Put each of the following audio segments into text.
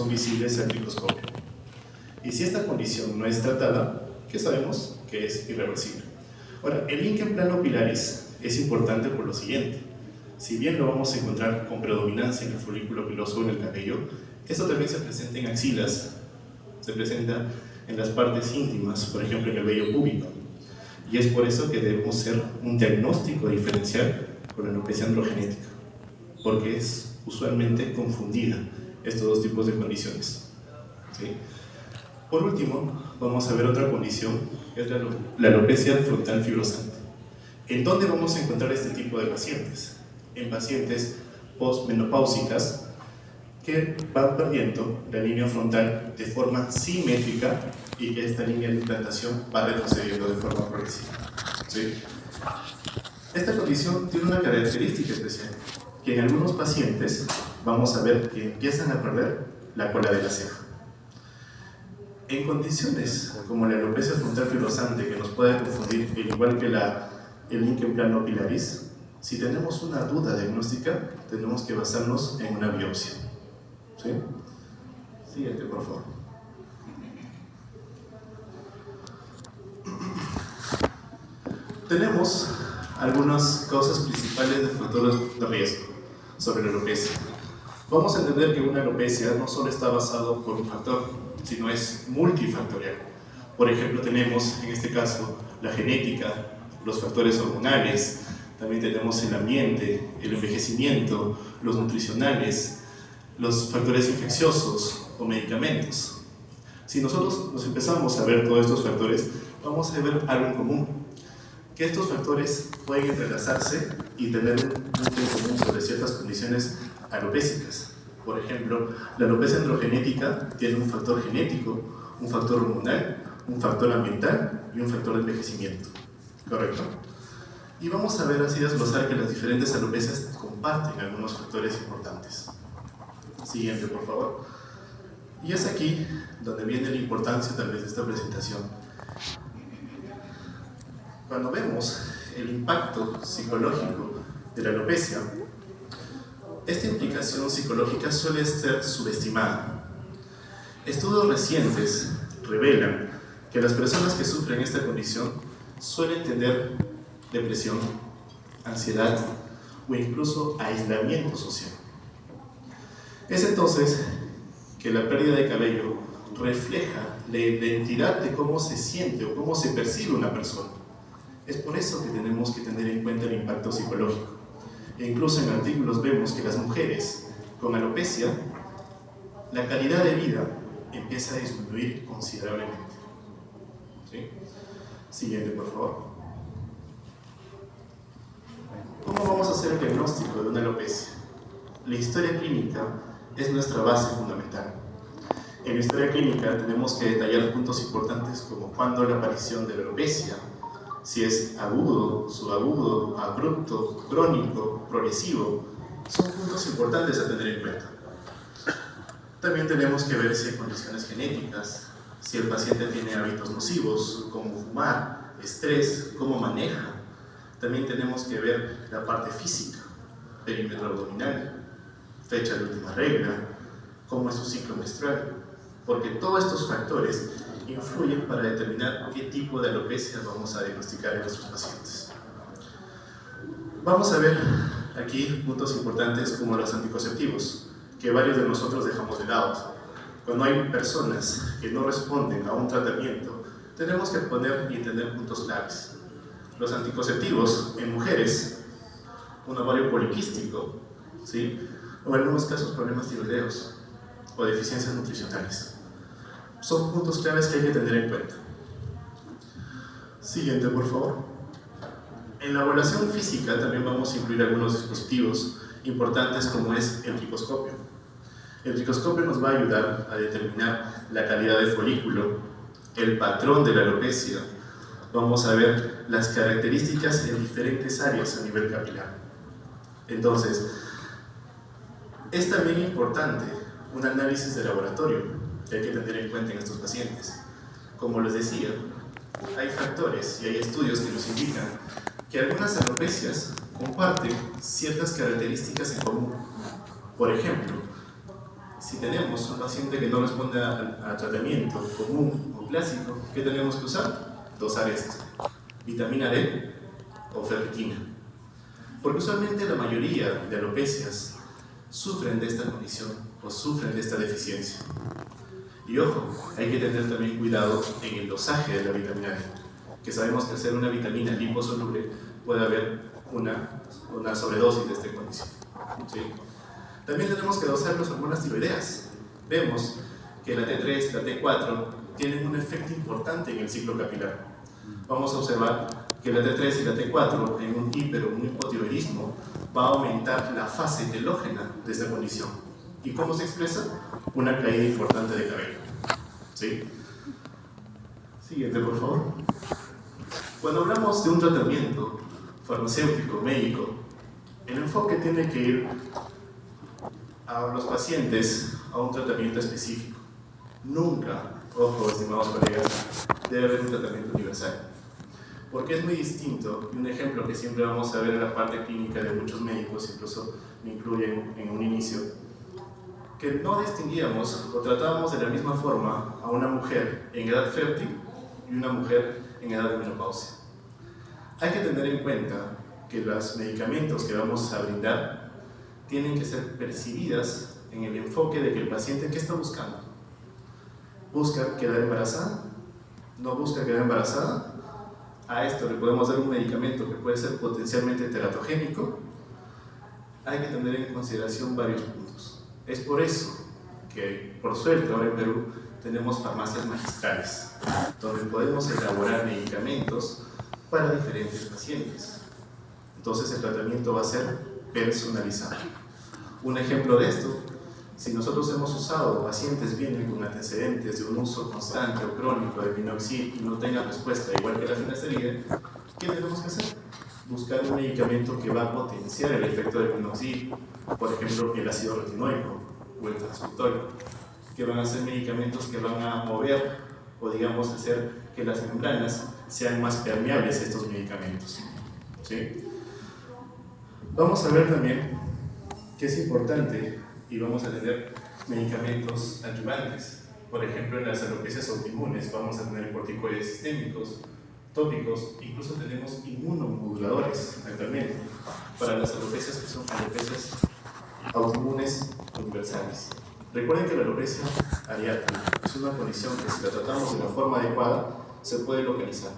son visibles al microscopio. Y si esta condición no es tratada, ¿qué sabemos? Que es irreversible. Ahora, el Lincoln plano pilaris es importante por lo siguiente. Si bien lo vamos a encontrar con predominancia en el folículo piloso en el cabello, esto también se presenta en axilas, se presenta en las partes íntimas, por ejemplo en el vello púbico. Y es por eso que debemos hacer un diagnóstico diferencial con la alopecia androgenética, porque es usualmente confundida estos dos tipos de condiciones. ¿Sí? Por último, vamos a ver otra condición, que es la alopecia frontal fibrosante. ¿En dónde vamos a encontrar este tipo de pacientes? En pacientes postmenopáusicas que van perdiendo la línea frontal de forma simétrica y que esta línea de implantación va retrocediendo de forma progresiva. ¿Sí? Esta condición tiene una característica especial, que en algunos pacientes vamos a ver que empiezan a perder la cola de la ceja. En condiciones como la alopecia frontal fibrosante, que nos puede confundir, al igual que el Lincoln plano pilaris, si tenemos una duda diagnóstica, tenemos que basarnos en una biopsia. ¿Sí? Siguiente, por favor. Tenemos algunas causas principales de factores de riesgo sobre la alopecia. Vamos a entender que una alopecia no solo está basada por un factor, sino es multifactorial. Por ejemplo, tenemos en este caso la genética, los factores hormonales, también tenemos el ambiente, el envejecimiento, los nutricionales, los factores infecciosos o medicamentos. Si nosotros nos empezamos a ver todos estos factores, vamos a ver algo en común, que estos factores pueden entrelazarse y tener un punto en común sobre ciertas condiciones alopécicas. Por ejemplo, la alopecia androgenética tiene un factor genético, un factor hormonal, un factor ambiental y un factor de envejecimiento. ¿Correcto? Y vamos a ver así desglosar que las diferentes alopecias comparten algunos factores importantes. Siguiente, por favor. Y es aquí donde viene la importancia tal vez de esta presentación. Cuando vemos el impacto psicológico de la alopecia, esta implicación psicológica suele ser subestimada. Estudios recientes revelan que las personas que sufren esta condición suelen tener depresión, ansiedad o incluso aislamiento social. Es entonces que la pérdida de cabello refleja la identidad de cómo se siente o cómo se percibe una persona. Es por eso que tenemos que tener en cuenta el impacto psicológico. E incluso en artículos vemos que las mujeres con alopecia, la calidad de vida empieza a disminuir considerablemente. ¿Sí? Siguiente, por favor. ¿Cómo vamos a hacer el diagnóstico de una alopecia? La historia clínica es nuestra base fundamental. En la historia clínica tenemos que detallar puntos importantes como cuándo la aparición de la alopecia, si es agudo, subagudo, abrupto, crónico, progresivo, son puntos importantes a tener en cuenta. También tenemos que ver si hay condiciones genéticas, si el paciente tiene hábitos nocivos, como fumar, estrés, cómo maneja. También tenemos que ver la parte física, perímetro abdominal, fecha de última regla, cómo es su ciclo menstrual, porque todos estos factores influyen para determinar qué tipo de alopecia vamos a diagnosticar en nuestros pacientes. Vamos a ver aquí puntos importantes como los anticonceptivos, que varios de nosotros dejamos de lado. Cuando hay personas que no responden a un tratamiento, tenemos que poner y entender puntos claves. Los anticonceptivos en mujeres, un ovario poliquístico, ¿sí? O en algunos casos problemas tiroideos o deficiencias nutricionales. Son puntos claves que hay que tener en cuenta. Siguiente, por favor. En la evaluación física también vamos a incluir algunos dispositivos importantes como es el ricoscopio. El ricoscopio nos va a ayudar a determinar la calidad del folículo, el patrón de la alopecia. Vamos a ver las características en diferentes áreas a nivel capilar. Entonces, es también importante un análisis de laboratorio que hay que tener en cuenta en estos pacientes. Como les decía, hay factores y hay estudios que nos indican que algunas alopecias comparten ciertas características en común. Por ejemplo, Si tenemos un paciente que no responde a tratamiento común o clásico, ¿qué tenemos que usar? Dosar esto, vitamina D o ferritina. Porque usualmente la mayoría de alopecias sufren de esta condición o sufren de esta deficiencia. Y ojo, hay que tener también cuidado en el dosaje de la vitamina D, que sabemos que al ser una vitamina liposoluble puede haber una sobredosis de esta condición. ¿Sí? También tenemos que dosar las hormonas tiroideas. Vemos que la T3 y la T4 tienen un efecto importante en el ciclo capilar. Vamos a observar que la T3 y la T4 en un hiper o un hipotiroidismo va a aumentar la fase telógena de esta condición. ¿Y cómo se expresa? Una caída importante de cabello. ¿Sí? Siguiente, por favor. Cuando hablamos de un tratamiento farmacéutico, médico, el enfoque tiene que ir a los pacientes a un tratamiento específico. Nunca, ojo, estimados colegas, debe haber un tratamiento universal. Porque es muy distinto, y un ejemplo que siempre vamos a ver en la parte clínica de muchos médicos, incluso me incluyen en un inicio, que no distinguíamos o tratábamos de la misma forma a una mujer en edad fértil y una mujer en edad de menopausia. Hay que tener en cuenta que los medicamentos que vamos a brindar tienen que ser percibidas en el enfoque de que el paciente, ¿qué está buscando? ¿Busca quedar embarazada? ¿No busca quedar embarazada? A esto le podemos dar un medicamento que puede ser potencialmente teratogénico. Hay que tener en consideración varios puntos. Es por eso que, por suerte, ahora en Perú tenemos farmacias magistrales, donde podemos elaborar medicamentos para diferentes pacientes. Entonces el tratamiento va a ser personalizado. Un ejemplo de esto, si nosotros hemos usado, pacientes vienen con antecedentes de un uso constante o crónico de minoxidil y no tengan respuesta igual que la finasteride, ¿qué tenemos que hacer? Buscar un medicamento que va a potenciar el efecto del minoxidil, por ejemplo el ácido retinoico o el transfutorio, que van a ser medicamentos que van a mover o digamos hacer que las membranas sean más permeables a estos medicamentos. ¿Sí? Vamos a ver también que es importante y vamos a tener medicamentos adyuvantes. Por ejemplo, en las alopecias autoinmunes vamos a tener corticoides sistémicos, tópicos, incluso tenemos inmunomoduladores actualmente para las alopecias que son alopecias autoinmunes universales. Recuerden que la alopecia areata es una condición que si la tratamos de la forma adecuada se puede localizar,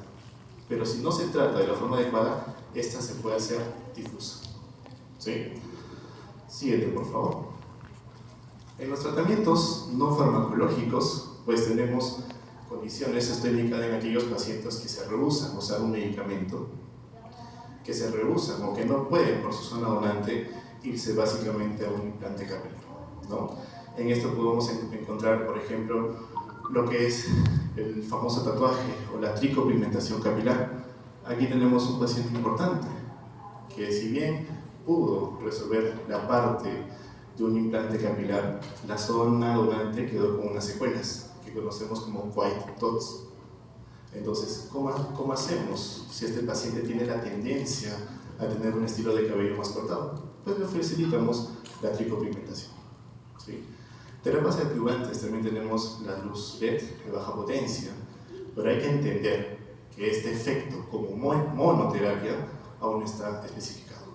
pero si no se trata de la forma adecuada, esta se puede hacer difusa. ¿Sí? Siguiente, por favor. En los tratamientos no farmacológicos, pues tenemos condiciones, esto indican en aquellos pacientes que se rehúsan a usar un medicamento, que se rehúsan o que no pueden por su zona donante irse básicamente a un implante capilar, ¿no? En esto podemos encontrar, por ejemplo, lo que es el famoso tatuaje o la tricopigmentación capilar. Aquí tenemos un paciente importante que, si bien pudo resolver la parte de un implante capilar, la zona donante quedó con unas secuelas que conocemos como white dots. Entonces, ¿cómo hacemos si este paciente tiene la tendencia a tener un estilo de cabello más cortado? Pues le facilitamos la tricopigmentación. ¿Sí? Terapias adyuvantes también tenemos la luz LED de baja potencia, pero hay que entender que este efecto como monoterapia aún no está especificado,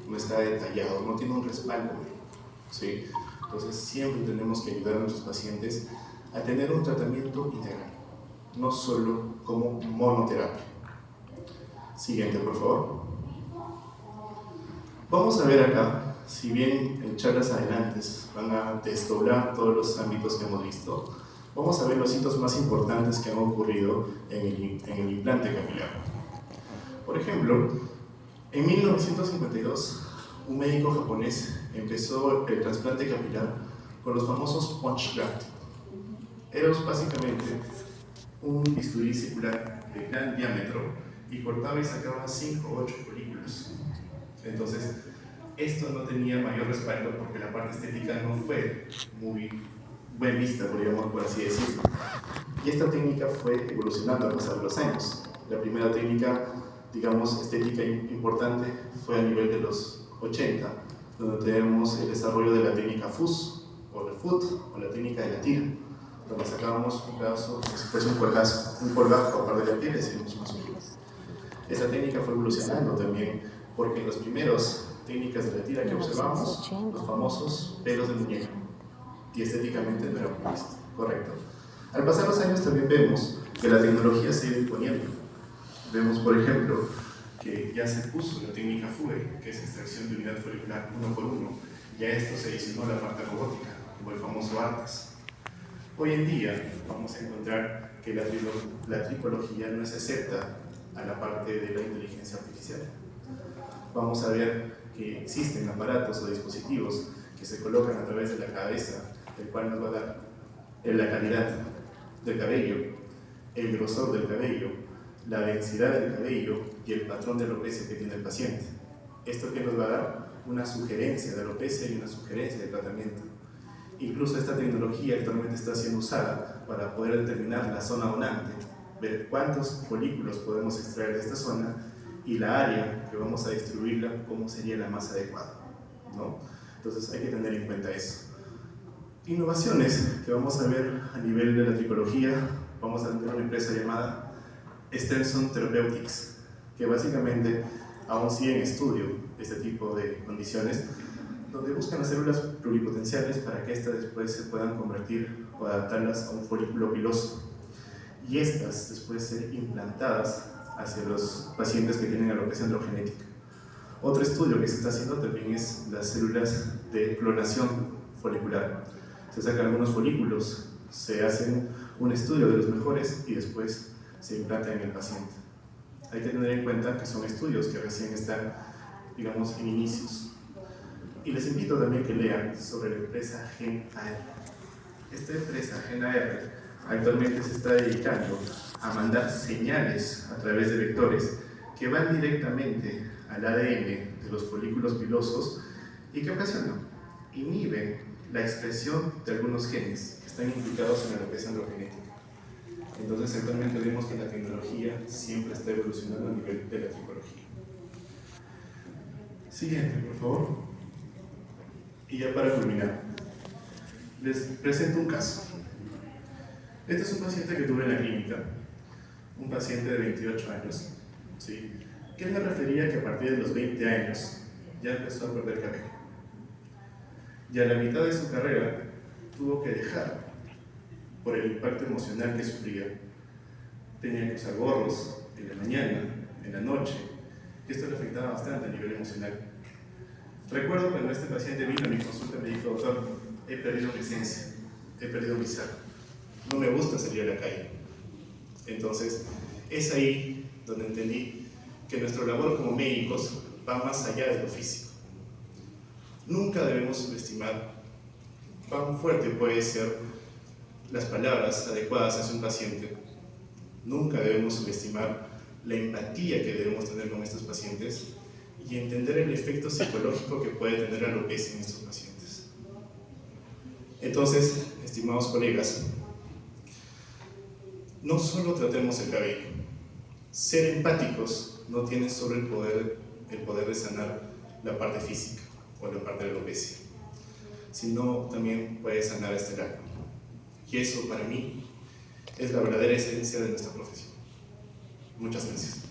no está detallado, no tiene un respaldo. ¿Sí? Entonces siempre tenemos que ayudar a nuestros pacientes a tener un tratamiento integral, no solo como monoterapia. Siguiente, por favor. Vamos a ver acá, si bien en charlas adelante van a desdoblar todos los ámbitos que hemos visto, vamos a ver los hitos más importantes que han ocurrido en el implante capilar. Por ejemplo, en 1952, un médico japonés empezó el trasplante capilar con los famosos punch graft. Era básicamente un bisturí circular de gran diámetro y cortaba y sacaba 5 o 8 folículos. Entonces, esto no tenía mayor respaldo porque la parte estética no fue muy bien vista, por así decirlo. Y esta técnica fue evolucionando a pasar de los años. La primera técnica, digamos, estética importante fue a nivel de los 80, donde tenemos el desarrollo de la técnica FUS, o el foot, o la técnica de la tira, donde sacábamos un pedazo como si fuese un colgajo a par de la piel y hacíamos una sutura. Esta técnica fue evolucionando también, porque las primeras técnicas de la tira que observamos, los famosos pelos de muñeca, y estéticamente no era correcto. Al pasar los años también vemos que la tecnología se ha ido imponiendo. Vemos, por ejemplo, que ya se puso la técnica FUE, que es extracción de unidad folicular uno por uno, y a esto se adicionó la parte robótica, como el famoso ARTAS. Hoy en día vamos a encontrar que la tricología no es excepta a la parte de la inteligencia artificial. Vamos a ver que existen aparatos o dispositivos que se colocan a través de la cabeza, el cual nos va a dar la calidad del cabello, el grosor del cabello, la densidad del cabello y el patrón de alopecia que tiene el paciente. ¿Esto que nos va a dar? Una sugerencia de alopecia y una sugerencia de tratamiento. Incluso esta tecnología actualmente está siendo usada para poder determinar la zona donante, ver cuántos folículos podemos extraer de esta zona y la área que vamos a distribuirla, cómo sería la más adecuada, ¿no? Entonces hay que tener en cuenta eso. Innovaciones que vamos a ver a nivel de la tricología, vamos a tener una empresa llamada Stenson Therapeutics, que básicamente aún sigue en estudio este tipo de condiciones, donde buscan las células pluripotenciales para que éstas después se puedan convertir o adaptarlas a un folículo piloso y estas después ser implantadas hacia los pacientes que tienen alopecia androgenética. Otro estudio que se está haciendo también es las células de clonación folicular. Se sacan algunos folículos, se hacen un estudio de los mejores y después se implantan en el paciente. Hay que tener en cuenta que son estudios que recién están, digamos, en inicios. Y les invito también que lean sobre la empresa GenAR. Esta empresa GenAR actualmente se está dedicando a mandar señales a través de vectores que van directamente al ADN de los folículos pilosos y que ocasionan, inhiben la expresión de algunos genes que están implicados en la alopecia androgenética. Entonces actualmente vemos que la tecnología siempre está evolucionando a nivel de la tricología. Siguiente, por favor. Y ya para culminar, les presento un caso. Este es un paciente que tuve en la clínica, un paciente de 28 años, ¿sí? Que él me refería que a partir de los 20 años ya empezó a perder cabello. Y a la mitad de su carrera tuvo que dejar por el impacto emocional que sufría. Tenía que usar gorros en la mañana, en la noche, y esto le afectaba bastante a nivel emocional. Recuerdo cuando este paciente vino a mi consulta y me dijo: doctor, he perdido mi esencia, he perdido mi ser, no me gusta salir a la calle. Entonces, es ahí donde entendí que nuestra labor como médicos va más allá de lo físico. Nunca debemos subestimar cuán fuerte puede ser las palabras adecuadas hacia un paciente. Nunca debemos subestimar la empatía que debemos tener con estos pacientes y entender el efecto psicológico que puede tener la alopecia en estos pacientes. Entonces, estimados colegas, no solo tratemos el cabello. Ser empáticos no tiene solo el poder de sanar la parte física o la parte de la alopecia, sino también puede sanar este alma. Y eso, para mí, es la verdadera esencia de nuestra profesión. Muchas gracias.